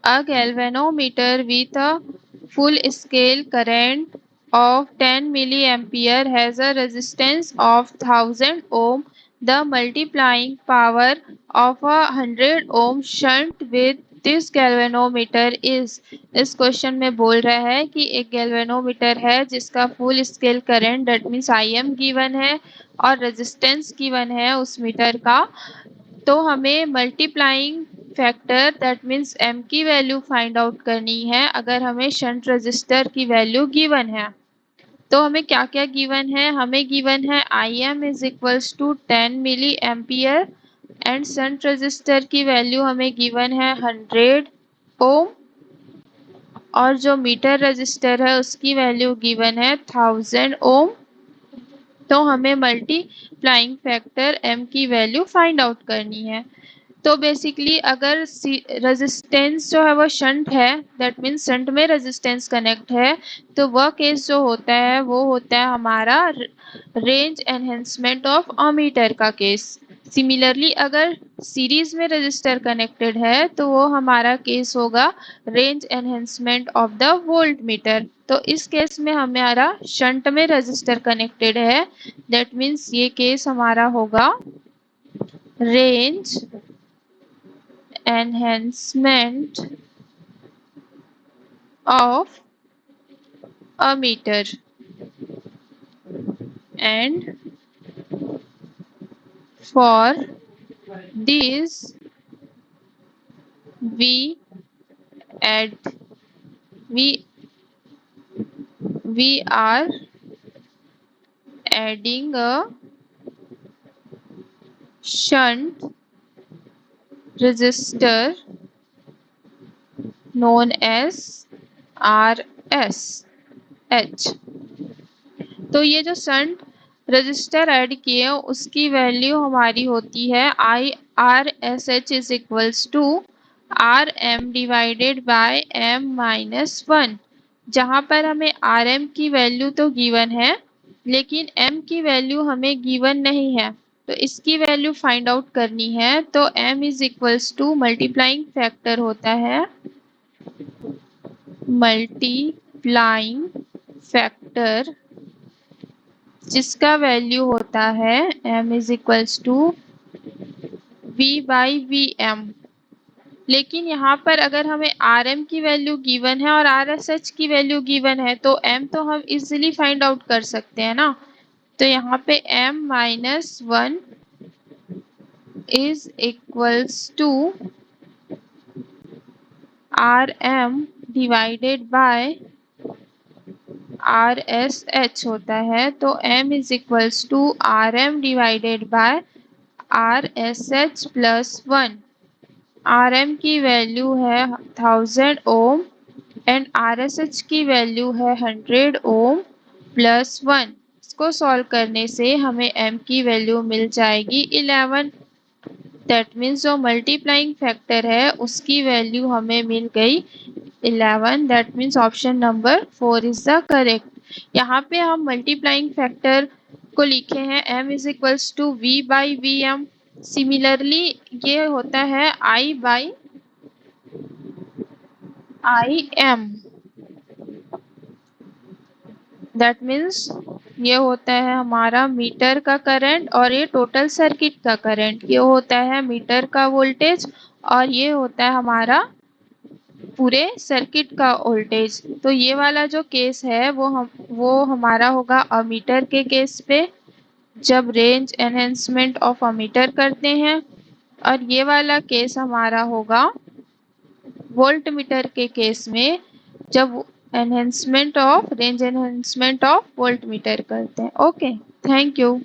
A galvanometer with a full-scale current of 10 milliampere has a resistance of 1000 ohm. The multiplying power of a 100 ohm shunt with this galvanometer is। इस question में बोल रहा है कि एक galvanometer है जिसका full scale current that means IM given है और रेजिस्टेंस गिवन है उस मीटर का। तो हमें multiplying factor that means m की वैल्यू फाइंड आउट करनी है अगर हमें शंट रजिस्टर की वैल्यू गिवन है। तो हमें क्या क्या गिवन है, हमें गिवन है IM is equals to 10 milli ampere and shunt resistor की वैल्यू हमें गिवन है 100 ओम और जो मीटर रजिस्टर है उसकी वैल्यू गिवन है 1000 ओम। तो हमें मल्टीप्लाइंग फैक्टर m की वैल्यू फाइंड आउट करनी है। तो बेसिकली अगर रेजिस्टेंस जो है वो शंट है दैट मीन्स शंट में रेजिस्टेंस कनेक्ट है तो वह केस जो होता है वो होता है हमारा रेंज एनहेंसमेंट ऑफ अमीटर का केस। सिमिलरली अगर सीरीज में रजिस्टर कनेक्टेड है तो वो हमारा केस होगा range enhancement of the volt meter. तो इस केस में हमारा शंट में रजिस्टर कनेक्टेड है दैट मीन्स ये केस हमारा होगा range enhancement of a meter and for this we are adding a shunt resistor known as RSH। तो ये जो शंट रजिस्टर ऐड किए उसकी वैल्यू हमारी होती है RSH is equals to RM divided by M-1। जहाँ पर हमें RM की वैल्यू तो गिवन है लेकिन M की वैल्यू हमें गिवन नहीं है तो इसकी वैल्यू फाइंड आउट करनी है। तो M is equals to multiplying factor होता है मल्टीप्लाइंग फैक्टर जिसका वैल्यू होता है M is equals to V/VM। लेकिन यहाँ पर अगर हमें RM की वैल्यू गिवन है और RSH की वैल्यू गिवन है तो M तो हम इजीली फाइंड आउट कर सकते हैं ना। तो यहाँ पे M-1 is equals to RM divided by RSH होता है। तो M is equals to RM divided by RSH plus 1। RM की वैल्यू है 1000 ओम एंड RSH की वैल्यू है 100 ओम प्लस 1। इसको सॉल्व करने से हमें M की वैल्यू मिल जाएगी 11। दैट मीन्स जो मल्टीप्लाइंग फैक्टर है उसकी वैल्यू हमें मिल गई 11। That means option number 4 is the correct. यहाँ पे हम मल्टीप्लाइंग फैक्टर को लिखे हैं M is equals to V/VM। Similarly ये होता है I/IM। दैट मीन्स ये होता है हमारा मीटर का करंट और ये टोटल सर्किट का करंट। ये होता है मीटर का वोल्टेज और ये होता है हमारा पूरे सर्किट का वोल्टेज। तो ये वाला जो केस है वो हमारा होगा अमीटर के केस पे जब रेंज एनहेंसमेंट ऑफ अमीटर करते हैं और ये वाला केस हमारा होगा वोल्ट मीटर के केस में जब range enhancement of volt meter करते हैं। Okay, thank you.